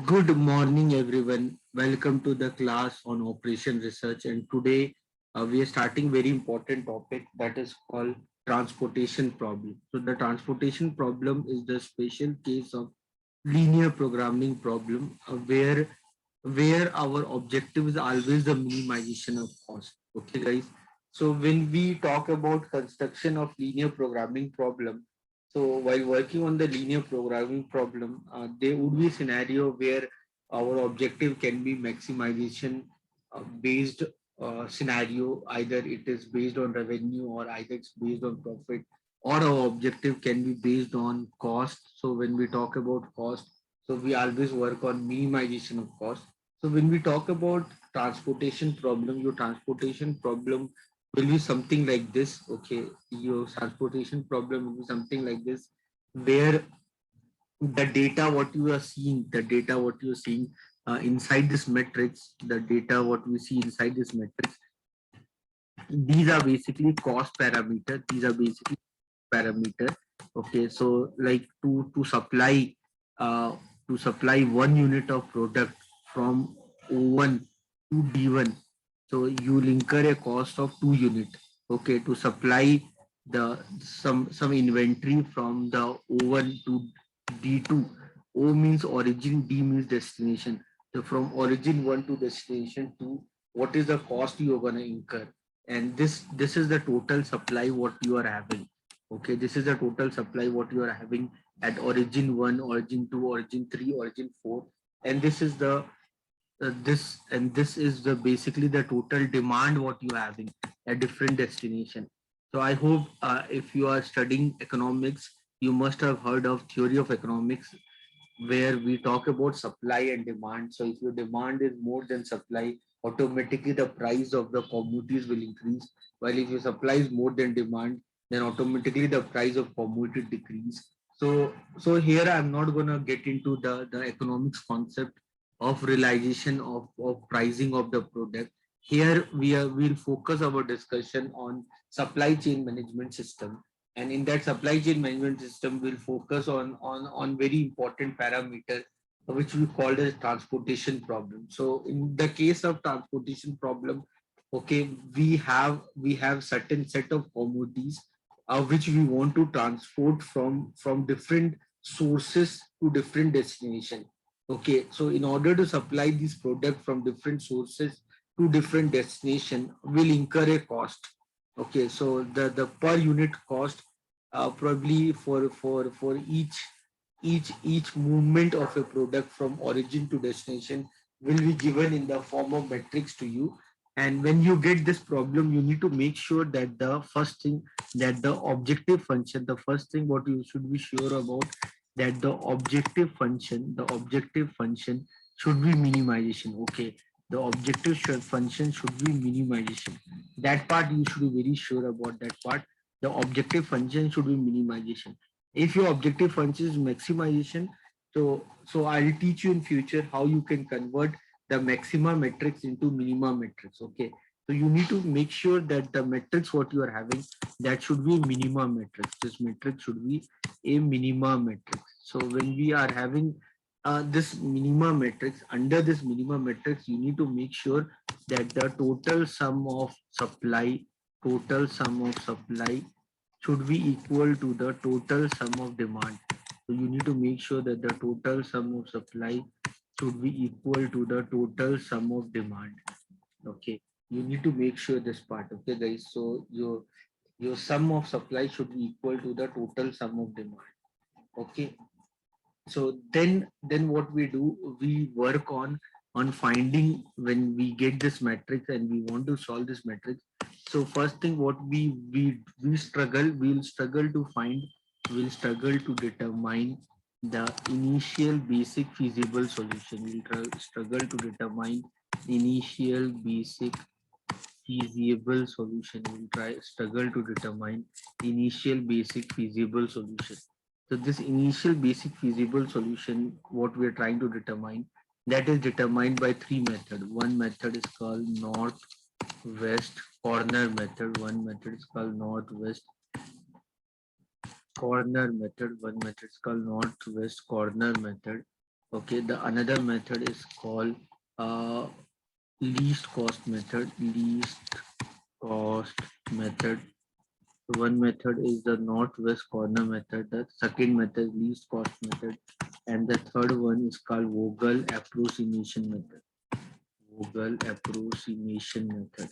Good morning, everyone. Welcome to the class on operation research. And today we are starting very important topic that is called transportation problem. So the transportation problem is the special case of linear programming problem where our objective is always the minimization of cost. Okay, guys. So when we talk about construction of linear programming problem, so while working on the linear programming problem, there would be a scenario where our objective can be maximization based scenario. Either it is based on revenue or either it's based on profit, or our objective can be based on cost. So when we talk about cost, so we always work on minimization of cost. So when we talk about transportation problem, your transportation problem will be something like this. Okay, your transportation problem will be something like this, where the data what you are seeing, the data what you are seeing inside this matrix, the data what we see inside this matrix, these are basically cost parameter. These are basically parameter. Okay, so like uh, to supply 1 unit of product from O1 to D1, so you'll incur a cost of 2 unit. Okay, to supply the some inventory from the O1 to D2. O means origin, D means destination. So from origin 1 to destination 2, what is the cost you are going to incur? And this is the total supply what you are having. Okay, this is the total supply what you are having at origin 1, origin 2, origin 3, origin 4, and this is the this is the basically the total demand what you are having at different destination. So I hope if you are studying economics, you must have heard of theory of economics, where we talk about supply and demand. So if your demand is more than supply, automatically the price of the commodities will increase. While if your supply is more than demand, then automatically the price of commodity decrease. So here I'm not gonna get into the economics concept of realization of pricing of the product. Here we'll focus our discussion on supply chain management system, and in that supply chain management system we'll focus on very important parameter which we call as transportation problem. So in the case of transportation problem, okay, we have certain set of commodities which we want to transport from different sources to different destination. Okay, so in order to supply this product from different sources to different destination will incur a cost. Okay, so the per unit cost probably for each movement of a product from origin to destination will be given in the form of metrics to you. And when you get this problem, you need to make sure that the first thing, that the objective function, the first thing what you should be sure about, that the objective function should be minimization. Okay, the function should be minimization. That part you should be very sure about. That part, the objective function should be minimization. If your objective function is maximization, so I'll teach you in future how you can convert the maxima matrix into minima matrix. Okay, so you need to make sure that the matrix what you are having, that should be minima matrix. This matrix should be a minima matrix. So when we are having this minima matrix, under this minima matrix you need to make sure that the total sum of supply should be equal to the total sum of demand. So you need to make sure that the total sum of supply should be equal to the total sum of demand. Okay, you need to make sure this part. Okay, guys. So your sum of supply should be equal to the total sum of demand. Okay, so then what we do, we work on finding, when we get this matrix and we want to solve this matrix. So first thing what we'll struggle to find, we'll struggle to determine the initial basic feasible solution. Struggle to determine initial basic feasible solution. We'll try struggle to determine initial basic feasible solution. So this initial basic feasible solution, what we are trying to determine, that is determined by three methods. One method is called northwest corner method. One method is called northwest corner method. One method is called northwest corner method. Okay, the another method is called uh, least cost method. Least cost method. One method is the northwest corner method. The second method is least cost method, and the third one is called Vogel approximation method. Vogel approximation method.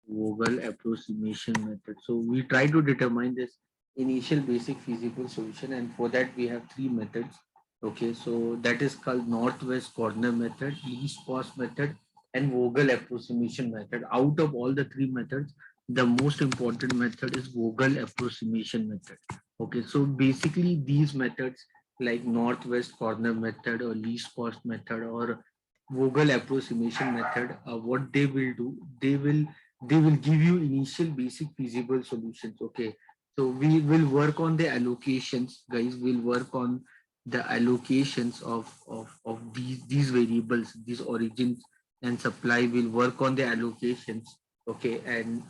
Vogel approximation method. So we try to determine this initial basic feasible solution, and for that we have three methods. Okay, so that is called northwest corner method, least cost method, and Vogel approximation method. Out of all the three methods, the most important method is Vogel approximation method. Okay, so basically these methods like northwest corner method or least cost method or Vogel approximation method, what they will do, they will give you initial basic feasible solutions. Okay, so we will work on the allocations, guys. We'll work on the allocations of these variables, these origins and supply. Will work on the allocations. Okay, and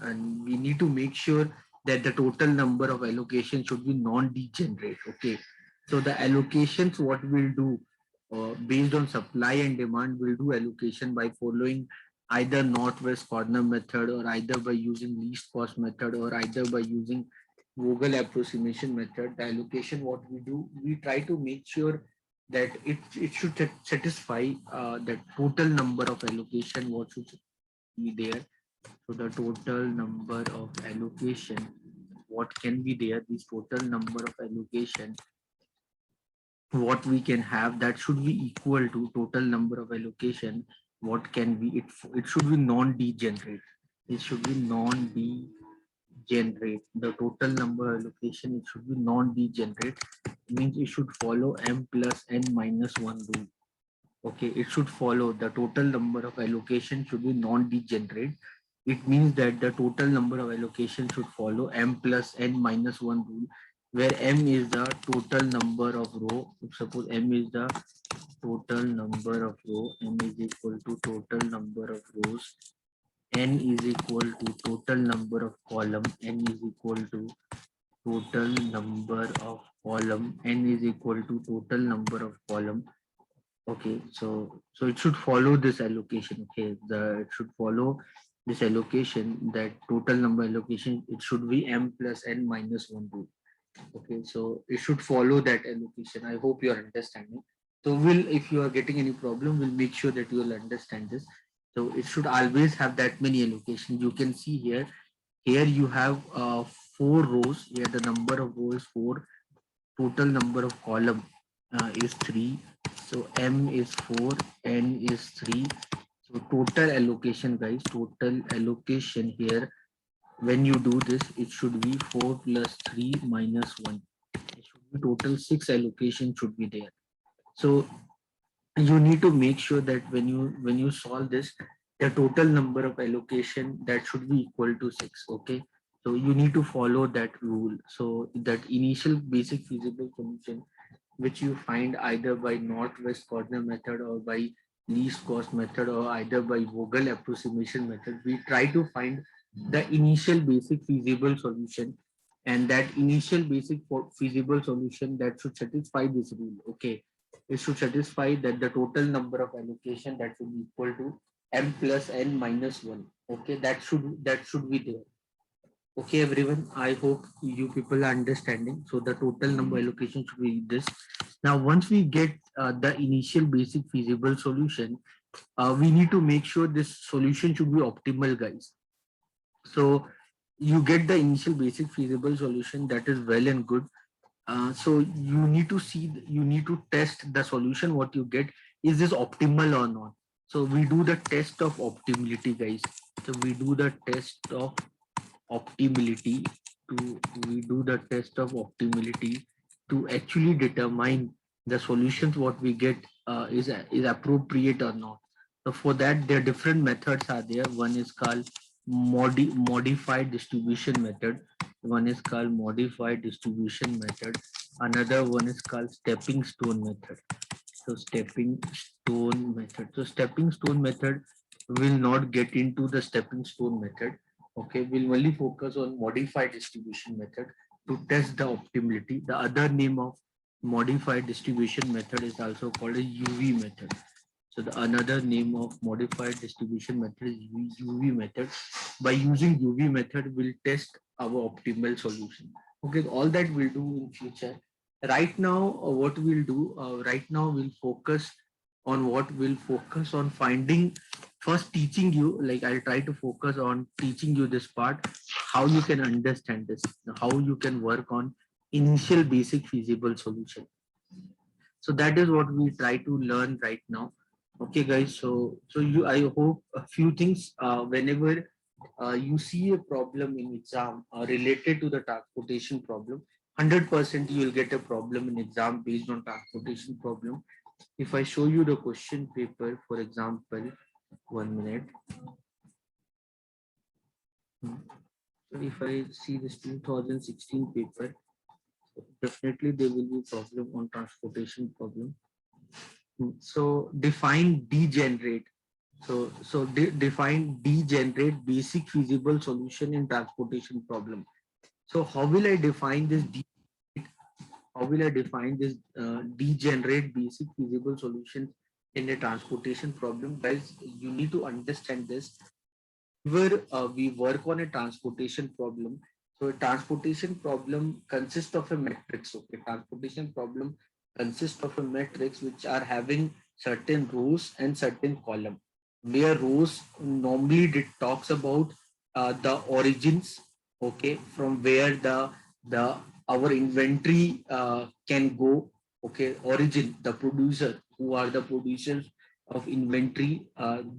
we need to make sure that the total number of allocations should be non-degenerate. Okay, so the allocations, what we'll do, based on supply and demand, we'll do allocation by following either northwest corner method or either by using least cost method or either by using Vogel approximation method. The allocation, what we do, we try to make sure that it should satisfy the total number of allocation what should be there. So the total number of allocation what can be there, this total number of allocation what we can have, that should be equal to total number of allocation what can be it should be non-degenerate. It should be non-degenerate. The total number allocation, it should be non-degenerate. Means it should follow m plus n minus 1 rule. Okay, it should follow the total number of allocation should be non-degenerate. It means that the total number of allocation should follow m plus n minus 1 rule, where m is the total number of row. If suppose m is the total number of row, m is equal to total number of rows, n is equal to total number of column, n is equal to total number of column, n is equal to total number of column. Okay, so it should follow this allocation. Okay, it should follow this allocation, that total number allocation, it should be m plus n minus 1 rule. Okay, so it should follow that allocation. I hope you are understanding. So we'll, if you are getting any problem, we'll make sure that you will understand this. So it should always have that many allocations. You can see here, here you have four rows. Here the number of rows is four. Total number of column is three. So m is four, n is three. So total allocation, guys, total allocation here, when you do this, it should be 4 plus 3 minus 1. It should be total 6 allocation should be there. So you need to make sure that when you solve this, the total number of allocation that should be equal to 6. Okay, so you need to follow that rule. So that initial basic feasible solution which you find either by northwest corner method or by least cost method or either by Vogel approximation method, we try to find the initial basic feasible solution, and that initial basic feasible solution that should satisfy this rule. Okay, it should satisfy that the total number of allocation that should be equal to m plus n minus 1. Okay, that should be there. Okay, everyone. I hope you people are understanding. So the total number allocation should be this. Now, once we get the initial basic feasible solution, we need to make sure this solution should be optimal, guys. So you get the initial basic feasible solution, that is well and good. So you need to see, you need to test the solution what you get, is this optimal or not. So we do the test of optimality, guys. So we do the test of optimality we do the test of optimality to actually determine the solutions what we get is appropriate or not. So for that, there are different methods are there. One is called modified distribution method. One is called modified distribution method. Another one is called stepping stone method. So stepping stone method. So stepping stone method will not get into the stepping stone method. Okay, we'll only focus on modified distribution method to test the optimality. The other name of modified distribution method is also called a UV method. So the another name of modified distribution method is UV method. By using UV method, we'll test our optimal solution. Okay, all that we'll do in future. Right now, what we'll do, right now we'll focus on what we'll focus on finding, first teaching you, like I'll try to focus on teaching you this part, how you can understand this, how you can work on initial basic feasible solution. So that is what we try to learn right now. Okay guys, so you, I hope a few things, whenever you see a problem in exam related to the transportation problem, 100% you will get a problem in exam based on transportation problem. If I show you the question paper, for example, 1 minute. So if I see this 2016 paper, definitely there will be problem on transportation problem. So define degenerate. So define degenerate basic feasible solution in transportation problem. So how will I define this? How will I define this degenerate basic feasible solution in a transportation problem? Guys, you need to understand this. Where we work on a transportation problem. So a transportation problem consists of a matrix. Okay, transportation problem consists of a matrix which are having certain rows and certain column. Where rows normally it talks about the origins. Okay, from where the our inventory can go. Okay, origin, the producer, who are the producers of inventory,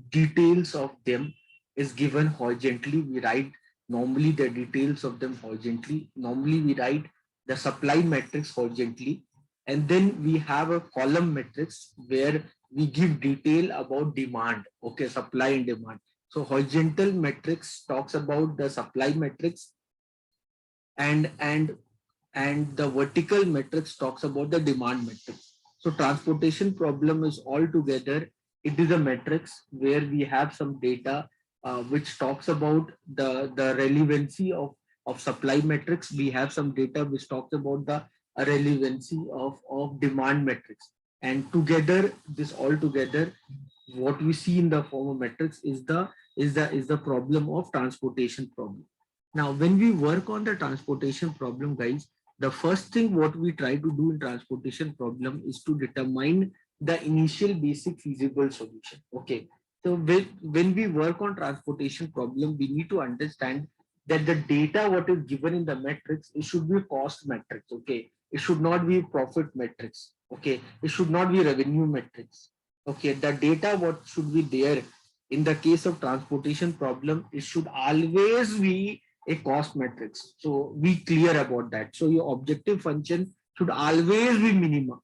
details of them is given horizontally. We write normally the details of them horizontally. Normally we write the supply matrix horizontally, and then we have a column matrix where we give detail about demand. Okay, supply and demand. So horizontal matrix talks about the supply matrix, and the vertical matrix talks about the demand matrix. So transportation problem is all together. It is a matrix where we have some data which talks about the relevancy of supply matrix. We have some data which talks about the relevancy of demand matrix. And together, this all together, what we see in the form of matrix is the problem of transportation problem. Now, when we work on the transportation problem, guys, the first thing what we try to do in transportation problem is to determine the initial basic feasible solution. Okay. So when we work on transportation problem, we need to understand that the data what is given in the matrix, it should be cost matrix. Okay. It should not be profit matrix. Okay. It should not be revenue matrix. Okay. The data what should be there in the case of transportation problem, it should always be a cost matrix. So be clear about that. So your objective function should always be minima.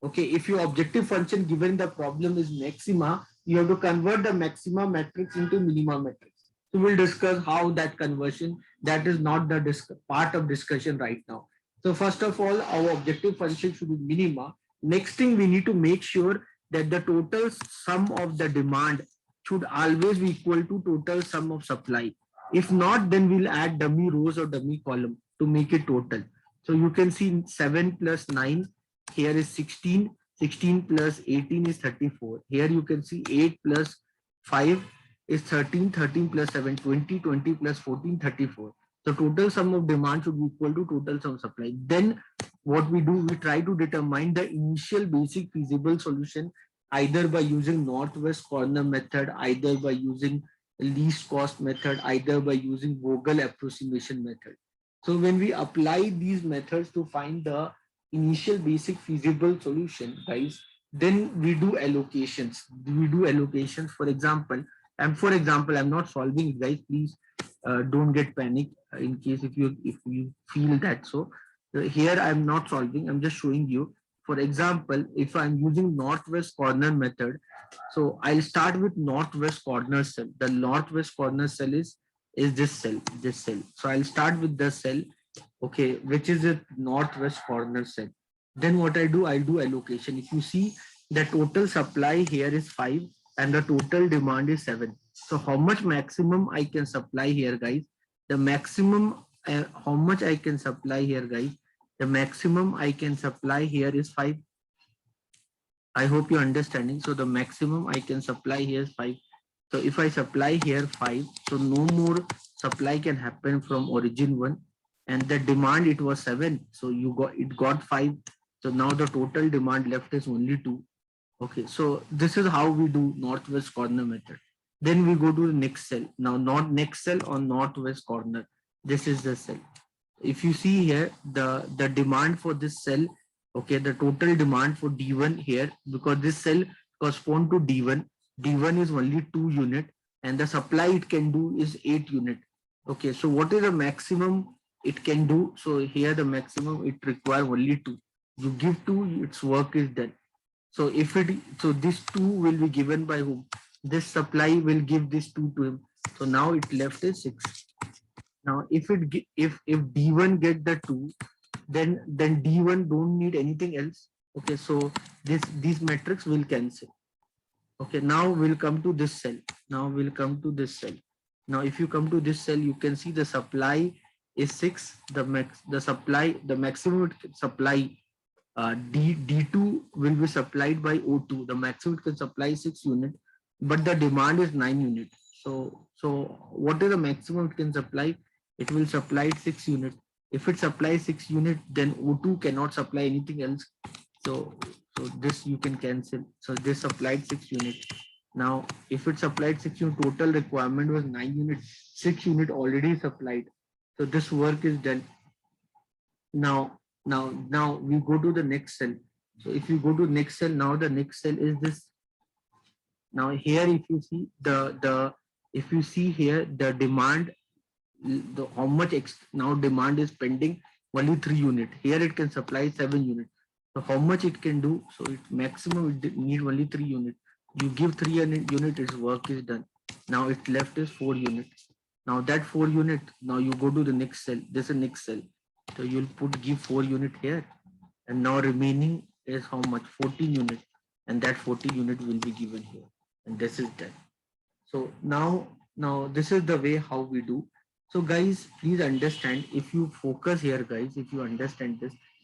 Okay, if your objective function given the problem is maxima, you have to convert the maxima matrix into minima matrix. So we'll discuss how that conversion, that is not the part of discussion right now. So first of all, our objective function should be minima. Next thing, we need to make sure that the total sum of the demand should always be equal to total sum of supply. If not, then we'll add dummy rows or dummy column to make it total. So you can see 7 plus 9, here is 16, 16 plus 18 is 34. Here you can see 8 plus 5 is 13, 13 plus 7, 20, 20 plus 14, 34. The total sum of demand should be equal to total sum of supply. Then what we do, we try to determine the initial basic feasible solution either by using northwest corner method, either by using least cost method, either by using Vogel approximation method. So when we apply these methods to find the initial basic feasible solution, guys, then we do allocations. We do allocations. For example, I'm not solving it, guys. Please don't get panic in case if you feel that. So here I'm not solving. I'm just showing you. For example, if I'm using northwest corner method, so I'll start with northwest corner cell. The northwest corner cell is this cell, this cell. So I'll start with the cell, okay, which is a northwest corner cell. Then what I'll do allocation. If you see, the total supply here is 5 and the total demand is 7. So how much maximum I can supply here, guys? The maximum, how much I can supply here, guys? The maximum I can supply here is 5. I hope you're understanding. So the maximum I can supply here is 5. So if I supply here 5, so no more supply can happen from origin 1, and the demand it was 7. So it got 5. So now the total demand left is only 2. Okay, so this is how we do northwest corner method. Then we go to the next cell. Now not next cell on northwest corner. This is the cell. If you see here, the demand for this cell, okay, the total demand for D1 here, because this cell correspond to D1. D1 is only 2 unit, and the supply it can do is 8 unit. Okay, so what is the maximum it can do? So here the maximum it require only 2. You give 2, its work is done. So if it, so this 2 will be given by whom? This supply will give this 2 to him. So now it left is 6. Now if D1 get the 2, then D1 don't need anything else. Okay, so these metrics will cancel. Okay, now we'll come to this cell. Now we'll come to this cell. Now if you come to this cell, you can see the supply is 6. The maximum supply D2 will be supplied by O2. The maximum it can supply 6 unit, but the demand is 9 unit. So what is the maximum it can supply? It will supply 6 unit. If it supplies 6 unit, then O2 cannot supply anything else. So this you can cancel. So this supplied 6 unit. Now if it supplied 6 unit, total requirement was 9 unit. 6 unit already supplied. So this work is done. Now we go to the next cell. So if you go to next cell, now the next cell is this. Now here if you see if you see here the demand, the how much now demand is pending only 3 unit. Here it can supply 7 unit. So how much it can do? So it maximum it need only 3 unit. You give 3 unit, its work is done. Now it left is 4 unit. Now that 4 unit, now you go to the next cell. This is next cell. So you'll give 4 unit here, and now remaining is how much? 14 unit, and that 40 unit will be given here, and this is done. So now this is the way how we do. So guys, please understand, if you focus here, guys, if you understand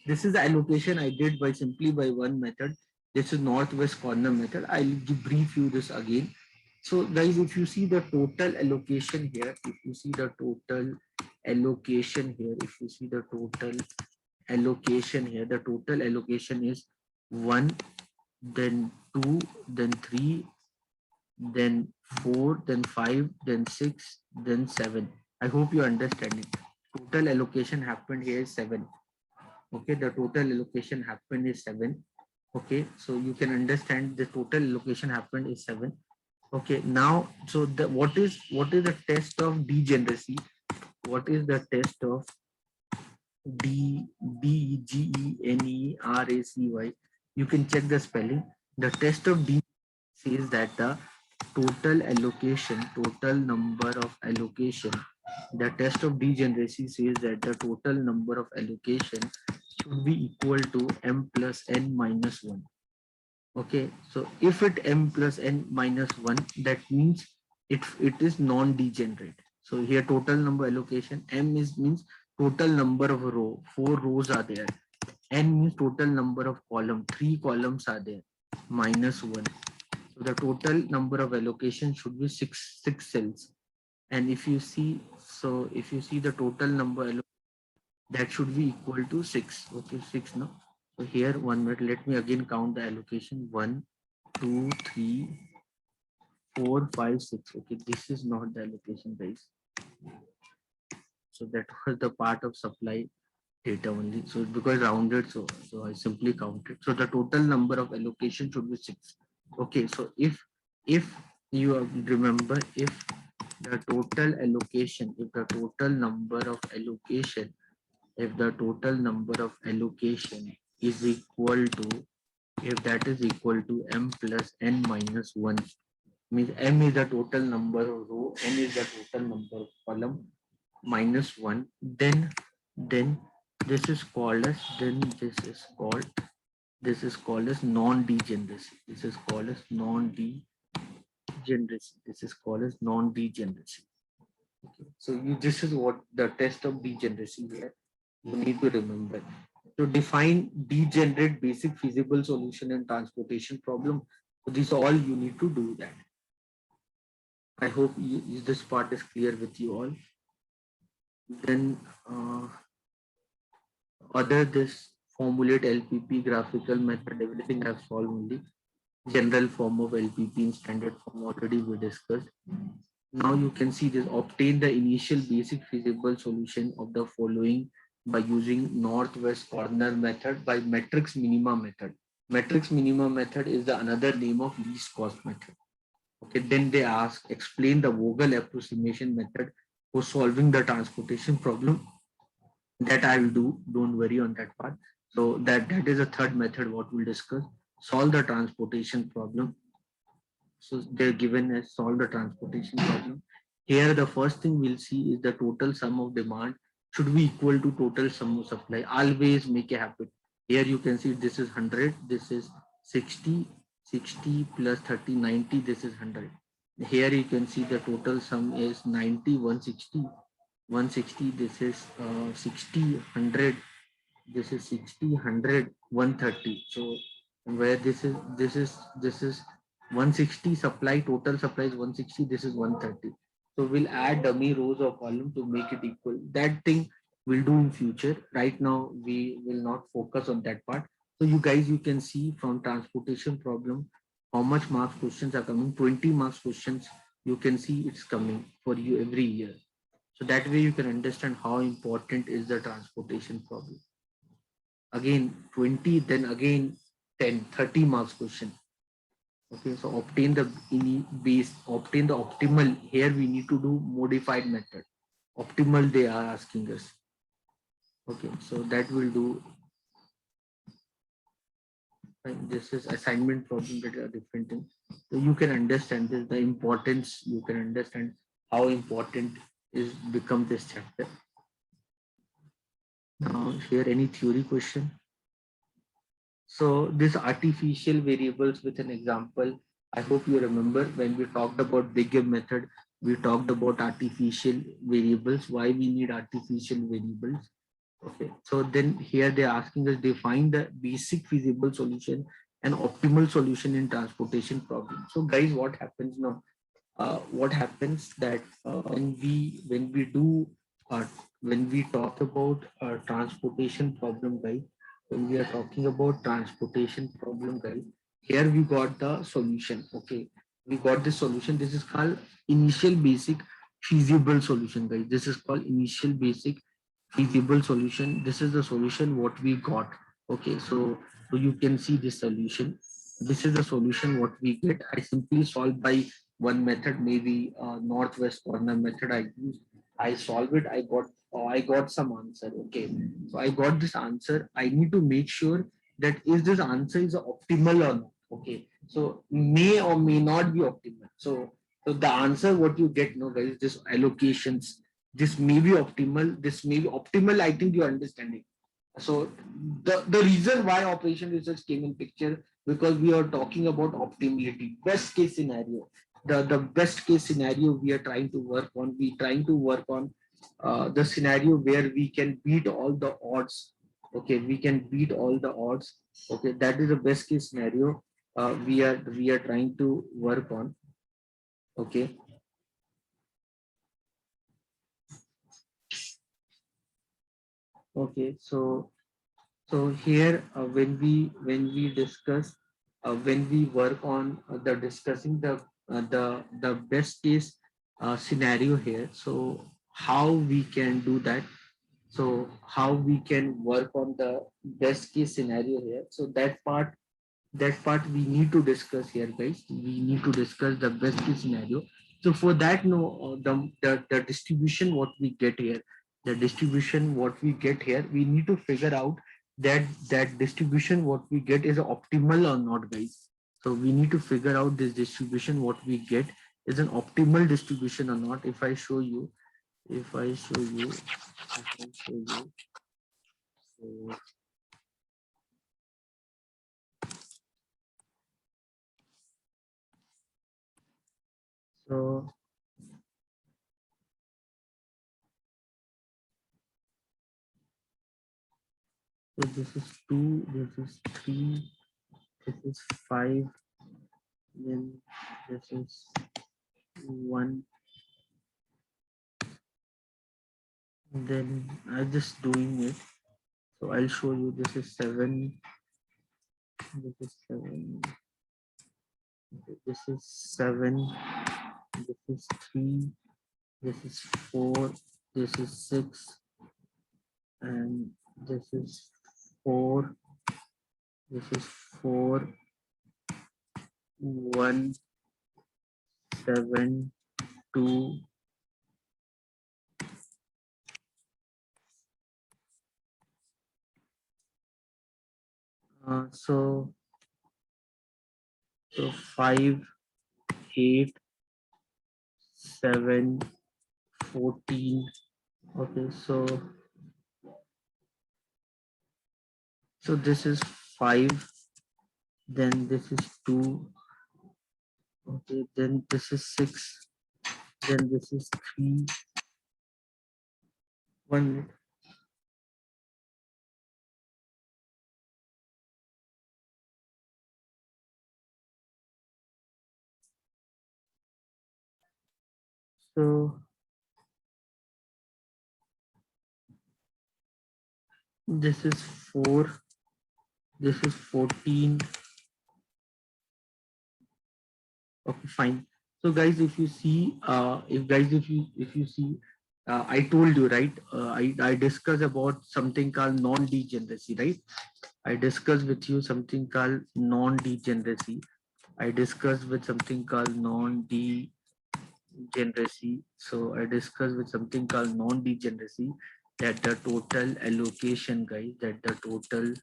this is the allocation I did by simply by one method. This is northwest corner method. I'll brief you this again. So guys, if you see the total allocation here, if you see the total allocation here, if you see the total allocation here, the total allocation is 1, then 2, then 3, then 4, then 5, then 6, then 7. I hope you understand it. Total allocation happened here is 7. Okay, the total allocation happened is 7. Okay, so you can understand the total allocation happened is 7. Okay, now so what is the test of degeneracy? What is the test of degeneracy? You can check the spelling. The test of D says that the total allocation, total number of allocation, the test of degeneracy says that the total number of allocation should be equal to m plus n minus 1. Okay, so if it m plus n minus 1, that means it is non-degenerate. So here total number allocation, m means total number of row, 4 rows are there. N means total number of column, 3 columns are there, minus 1. So the total number of allocation should be 6 cells. And if you see, so if you see the total number, that should be equal to 6. Okay, 6 now. So here 1 minute, let me again count the allocation. 1, 2, 3, 4, 5, 6. Okay, this is not the allocation, guys. So that was the part of supply data only. So because rounded, so I simply counted. So the total number of allocation should be 6. Okay, so if you remember, if the total allocation, if the total number of allocation, if the total number of allocation is equal to, if that is equal to m plus n minus 1, means m is the total number of row, n is the total number of column, minus 1, then this is called as, this is called as non-degeneracy. This is called as non-degeneracy. This is called as non-degeneracy. Okay. So this is what the test of degeneracy here. You need to remember. So define degenerate basic feasible solution and transportation problem. So this all you need to do that. I hope this part is clear with you all. Then other this formulate LPP graphical method, everything I've solved only. General form of LPP in standard form already we discussed. Now you can see this, obtain the initial basic feasible solution of the following by using northwest corner method by matrix minima method. Matrix minima method is the another name of least cost method. Okay, then they ask, explain the Vogel approximation method for solving the transportation problem. That I will do, don't worry on that part. So that is a third method what we'll discuss. Solve the transportation problem. So they're given as solve the transportation problem. Here the first thing we'll see is the total sum of demand should be equal to total sum of supply. Always make a habit. Here you can see this is 100, this is 60, 60 plus 30, 90, this is 100. Here you can see the total sum is 90, 160, 160, this is 60, 100, this is 60, 100, 130. So where this is 160 supply, total supply is 160, this is 130. So we'll add dummy rows or column to make it equal. That thing we'll do in future. Right now we will not focus on that part. So you guys, you can see from transportation problem how much marks questions are coming. 20 marks questions you can see it's coming for you every year. So that way you can understand how important is the transportation problem. Again 20, then again 10, 30 marks question. Okay, so obtain the base, obtain the optimal. Here we need to do modified method. Optimal they are asking us. Okay, so that will do. And this is assignment problem that are different things. So you can understand this, the importance, you can understand how important is become this chapter. Now here any theory question. So this artificial variables with an example, I hope you remember when we talked about Big M method, we talked about artificial variables, why we need artificial variables. Okay, so then here they're asking us define the basic feasible solution and optimal solution in transportation problem. So guys, what happens now? What happens that when we do when we talk about transportation problem, guys, when we are talking about transportation problem, guys, here we got the solution. Okay, we got the solution. This is called initial basic feasible solution, guys. This is called initial basic feasible solution. This is the solution what we got. Okay, so you can see this solution. This is the solution what we get. I simply solve by one method, maybe northwest corner method I use. I solve it. I got some answer. Okay, so I got this answer. I need to make sure that is this answer is optimal or not. Okay, so may or may not be optimal. So the answer what you get, no guys, this allocations, this may be optimal, this may be optimal. I think you're understanding. So the reason why operation research came in picture, because we are talking about optimality, best case scenario. The best case scenario we are trying to work on. We trying to work on the scenario where we can beat all the odds. Okay, we can beat all the odds. Okay, that is the best case scenario we are trying to work on. Okay. Okay, so here when we discuss when we work on the discussing the best case scenario here. So how we can do that? So how we can work on the best case scenario here? So that part we need to discuss here, guys. We need to discuss the best case scenario. So for that, no, the distribution what we get here, the distribution what we get here, we need to figure out that distribution what we get is optimal or not, guys. So we need to figure out this distribution what we get is an optimal distribution or not. If I show you, if I show you, so so So this is 2, this is 3, this is 5, then this is 1, then I'm just doing it. So I'll show you. This is 7, this is 7, this is 7, this is 3, this is 4, this is 6, and this is 4, this is 4, 1, 7, 2. So 5, 8, 7, 14. Okay, so this is 5, then this is 2, okay, then this is 6, then this is 3. 1 minute. So this is 4, this is 14. Okay, fine. So guys, if you see, if you see, I told you, right? I discussed about something called non-degeneracy, right? I discussed with you something called non-degeneracy. I discussed with something called non-degeneracy. So I discussed with something called non-degeneracy, that the total allocation, guys, that the total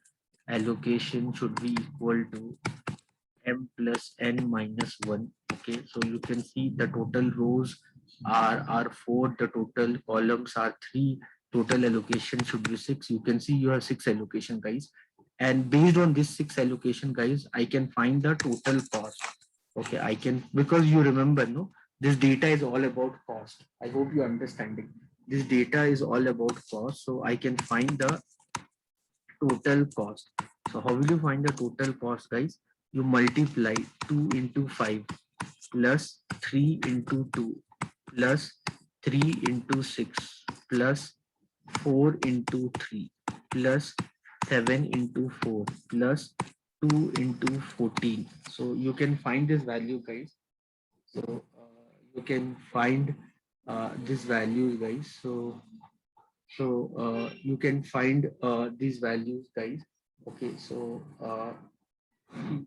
allocation should be equal to m plus n minus 1. Okay, so you can see the total rows are 4, the total columns are 3, total allocation should be 6. You can see you have 6 allocation, guys, and based on this 6 allocation, guys, I can find the total cost. Okay, I can, because you remember, no, this data is all about cost. I hope you're understanding. This data is all about cost, so I can find the total cost. So how will you find the total cost, guys? You multiply 2 into 5 plus 3 into 2 plus 3 into 6 plus 4 into 3 plus 7 into 4 plus 2 into 14. So you can find this value, guys. So you can find this value, guys. So you can find these values, guys. Okay, so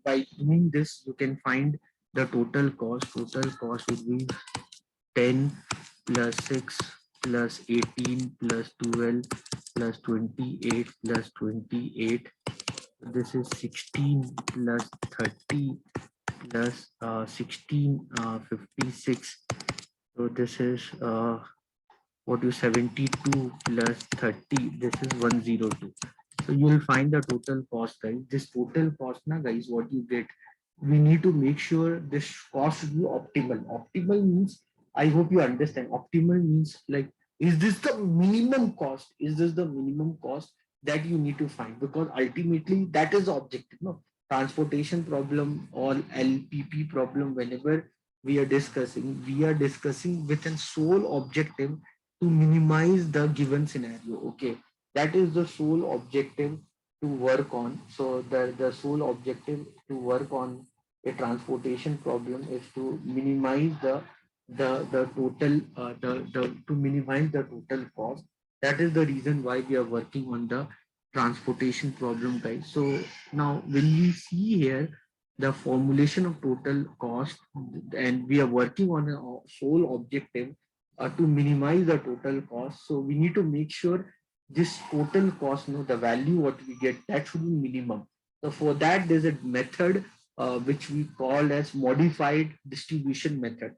by doing this, you can find the total cost. Total cost would be 10 plus 6 plus 18 plus 12 plus 28 plus 28. This is 16 plus 30 plus 16, 56. So this is what you 72 plus 30. This is 102. So you will find the total cost, guys. This total cost, now, guys, what you get, we need to make sure this cost should be optimal. Optimal means, I hope you understand. Optimal means, like, is this the minimum cost? Is this the minimum cost that you need to find? Because ultimately that is the objective, no? Transportation problem or LPP problem, whenever we are discussing with a sole objective to minimize the given scenario. Okay, that is the sole objective to work on. So the sole objective to work on a transportation problem is to minimize the total the to minimize the total cost. That is the reason why we are working on the transportation problem, guys. So now when we see here the formulation of total cost, and we are working on a sole objective to minimize the total cost. So we need to make sure this total cost, the value what we get, that should be minimum. So for that, there's a method which we call as modified distribution method,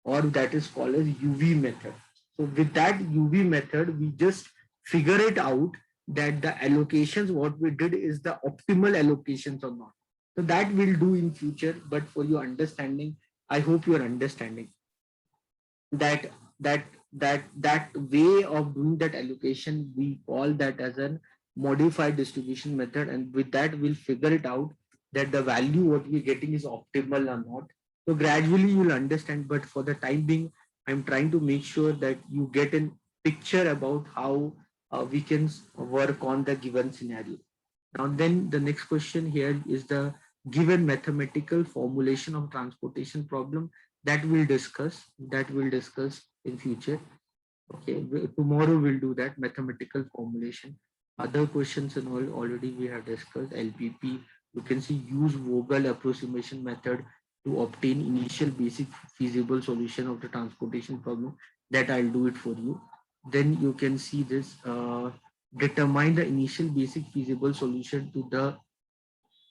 or that is called as UV method. So with that UV method, we just figure it out that the allocations what we did is the optimal allocations or not. So that we'll do in future, but for your understanding, I hope you're understanding that that way of doing that allocation, we call that as an modified distribution method, and with that we'll figure it out that the value what we're getting is optimal or not. So gradually you'll understand, but for the time being, I'm trying to make sure that you get a picture about how we can work on the given scenario. Now then the next question here is the given mathematical formulation of transportation problem that we'll discuss in future. Okay, tomorrow we'll do that mathematical formulation. Other questions and all already we have discussed. LPP, you can see use Vogel approximation method to obtain initial basic feasible solution of the transportation problem. That I'll do it for you. Then you can see this. Determine the initial basic feasible solution to the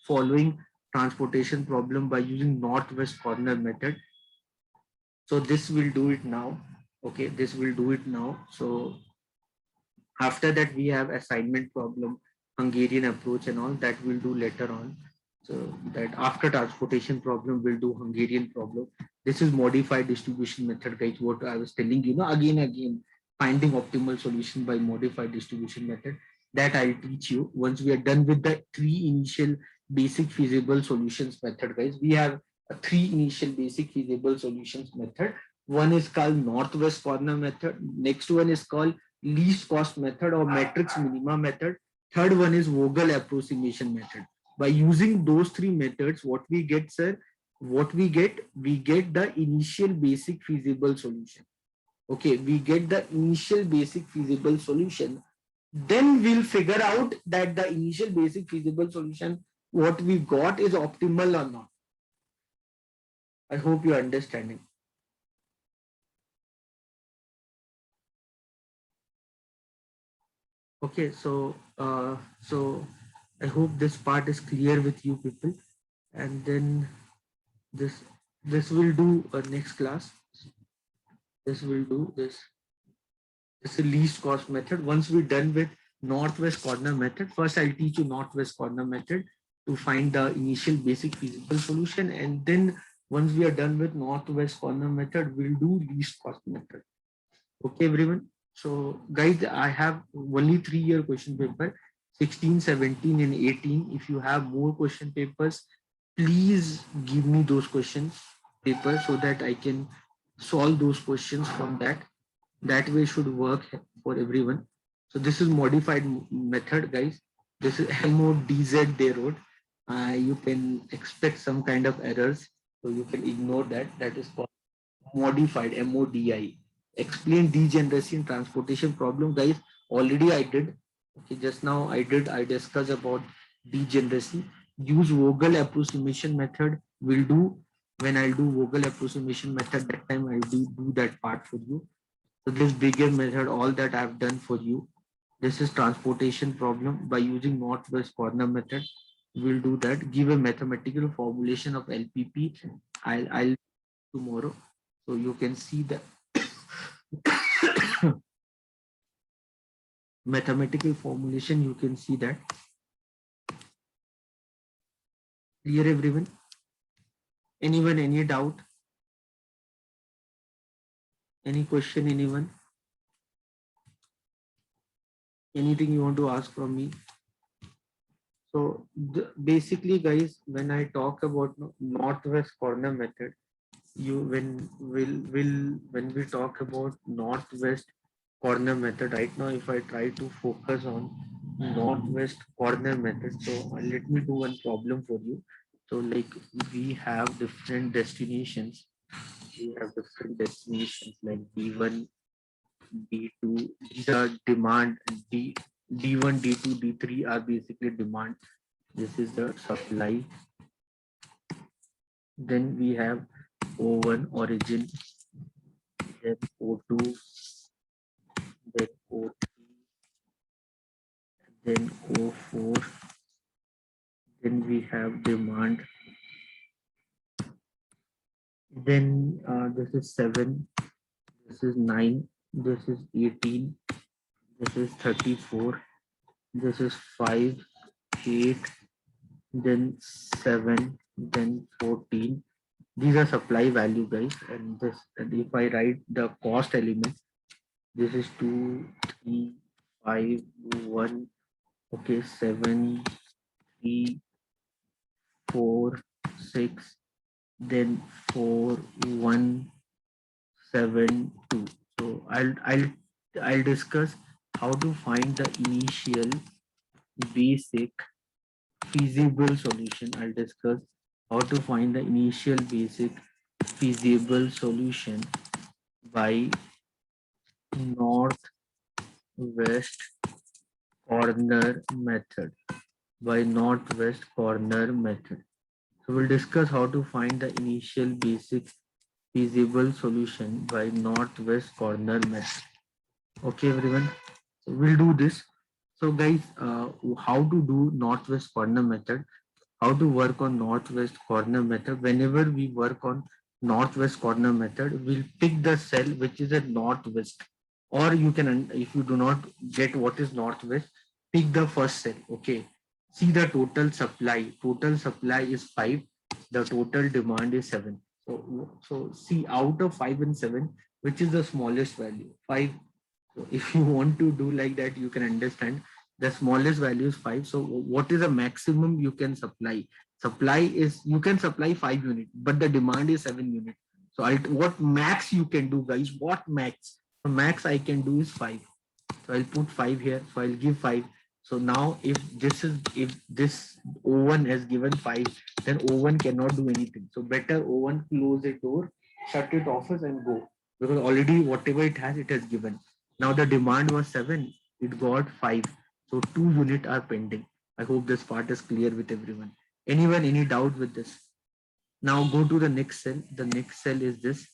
following transportation problem by using northwest corner method. So this will do it now. Okay, this will do it now. So after that we have assignment problem, Hungarian approach and all that we'll do later on. So that after transportation problem we'll do Hungarian problem. This is modified distribution method, guys, what I was telling you, again finding optimal solution by modified distribution method, that I'll teach you once we are done with the three initial basic feasible solutions method. Guys, we have a three initial basic feasible solutions method. One is called northwest corner method, next one is called least cost method or matrix minima method. Third one is Vogel approximation method. By using those three methods, what we get, sir, we get the initial basic feasible solution. Okay, we get the initial basic feasible solution. Then we'll figure out that the initial basic feasible solution, what we got is optimal or not. I hope you're understanding. Okay, so I hope this part is clear with you people, and then this will do next class. This will do this. This is least cost method. Once we're done with northwest corner method, first I'll teach you northwest corner method to find the initial basic feasible solution, and then once we are done with northwest corner method, we'll do least cost method. Okay, everyone. So guys, I have only 3-year question paper, 16, 17 and 18. If you have more question papers, please give me those questions papers so that I can solve those questions from that. That way should work for everyone. So this is modified method, guys. This is MODZ they wrote. You can expect some kind of errors, so you can ignore that. That is called modified, MODI. Explain degeneracy in transportation problem, guys. Already I did. Okay, just now I discussed about degeneracy. Use Vogel approximation method. Will do. When I'll do Vogel approximation method, that time I'll do that part for you. So this bigger method, all that I've done for you. This is transportation problem by using northwest corner method. We'll do that. Give a mathematical formulation of LPP. I'll tomorrow. So you can see the mathematical formulation. You can see that. Clear, everyone? Anyone, any doubt? Any question, anyone? Anything you want to ask from me? So basically, guys, when I talk about northwest corner method, when we talk about northwest corner method right now, if I try to focus on northwest corner method, so let me do one problem for you. So like we have different destinations. We have different destinations like D1, D2. These are demand. D1, D2, D3 are basically demand. This is the supply. Then we have O1 origin, then O2, then O3, then O4. Then we have demand. Then this is 7, this is 9, this is 18, this is 34, this is 5, 8, then 7, then 14. These are supply value, guys. And this, and if I write the cost element, this is 2, 3, 5, 1, Okay, 7, 3, 4, 6, then 4, 1, 7, 2. So I'll discuss how to find the initial basic feasible solution. I'll discuss how to find the initial basic feasible solution by northwest corner method. By northwest corner method. So we'll discuss how to find the initial basic feasible solution by northwest corner method. Okay, everyone. So we'll do this. So guys, how to do northwest corner method? How to work on northwest corner method? Whenever we work on northwest corner method, we'll pick the cell which is at northwest, or you can, if you do not get what is northwest, pick the first cell. Okay. See the total supply. Total supply is 5. The total demand is 7. So see out of 5 and 7, which is the smallest value? 5. So if you want to do like that, you can understand the smallest value is 5. So what is the maximum you can supply? Supply is, you can supply 5 units, but the demand is 7 units. So what max you can do, guys? What max? The max I can do is 5. So I'll put 5 here. So I'll give 5. So now if this O1 has given 5, then O1 cannot do anything. So better O1 close the door, shut it off and go. Because already whatever it has given. Now the demand was 7, it got 5. So 2 units are pending. I hope this part is clear with everyone. Anyone, any doubt with this? Now go to the next cell. The next cell is this.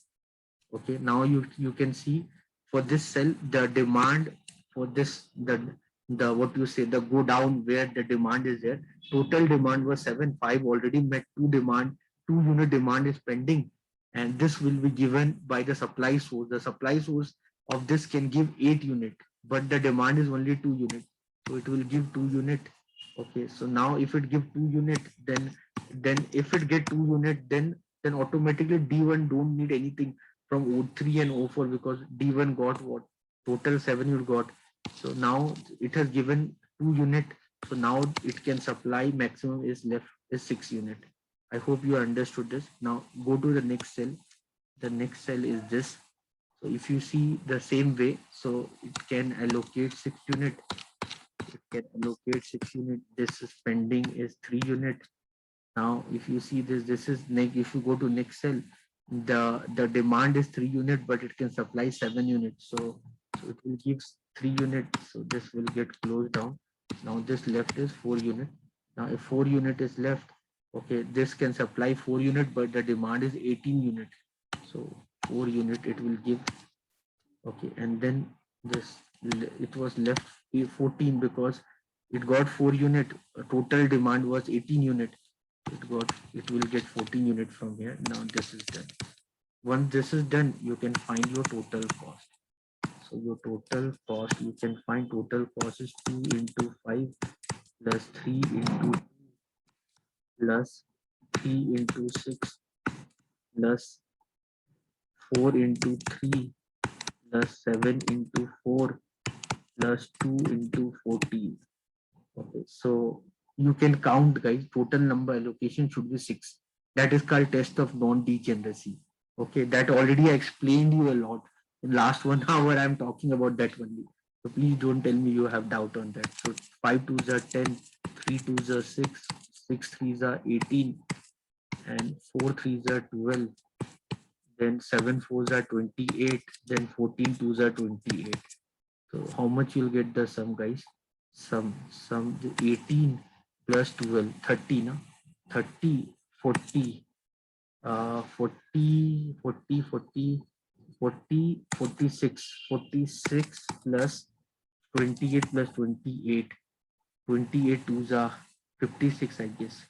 Okay, now you can see for this cell the demand for this, the what you say, the go down where the demand is there. Total demand was 7. 5 already met 2 demand. 2 unit demand is pending, and this will be given by the supply source. The supply source of this can give 8 unit, but the demand is only 2 unit, so it will give 2 unit. Okay, so now if it give 2 unit, then if it get 2 unit, then automatically D1 don't need anything from O3 and O4, because D1 got what? Total 7 you got. So now it has given 2 unit. So now it can supply, maximum is left is 6 unit. I hope you understood this. Now go to the next cell. The next cell is this. So if you see the same way, so it can allocate 6 unit. It can allocate 6 unit. This is pending is 3 unit. Now, if you see this, this is if you go to next cell, the demand is 3 unit, but it can supply 7 units. So it will give 3 units. So this will get closed down. Now this left is 4 unit. Now if 4 unit is left, okay, this can supply 4 unit, but the demand is 18 unit. So 4 unit it will give. Okay, and then this, it was left 14 because it got 4 unit. Total demand was 18 unit. It will get 14 units from here. Now this is done. Once this is done, you can find your total cost. So your total cost, you can find total cost is 2 into 5 plus 3 into 2 plus 3 into 6 plus 4 into 3 plus 7 into 4 plus 2 into 14. Okay, so you can count, guys. Total number allocation should be 6. That is called test of non-degeneracy. Okay, that already I explained you a lot. In last 1 hour, I'm talking about that only. So please don't tell me you have doubt on that. So 5 twos are 10, 3 twos are 6, 6 threes are 18, and 4 threes are 12. Then 7 fours are 28. Then 14 twos are 28. So how much you'll get the sum, guys? Sum 18 plus 12, 30, no? 30, 40, 40, 40, 40, 40, 46, 46 plus 28 plus 28, 28 twos are 56, I guess.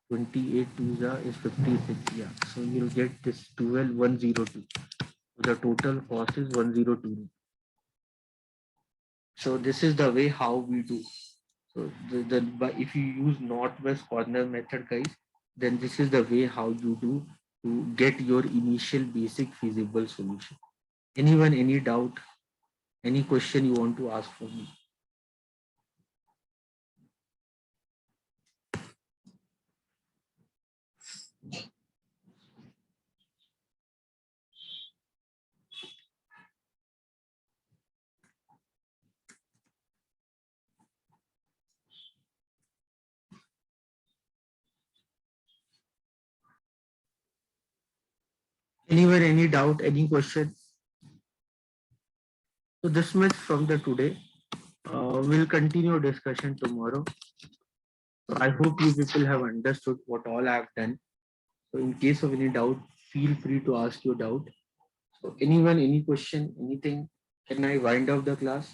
28 twos are is 56, yeah. So you'll get this 12, 102. So the total cost is 102. So this is the way how we do. So but if you use northwest corner method, guys, then this is the way how you do to get your initial basic feasible solution. Anyone, any doubt, any question you want to ask for me? Anyone, any doubt, any question? So this much from the today. We'll continue discussion tomorrow. So I hope you people have understood what all I have done. So in case of any doubt, feel free to ask your doubt. So anyone, any question, anything? Can I wind up the class?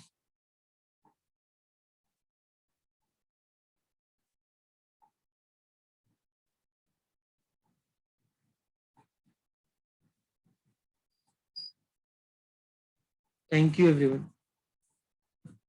Thank you, everyone.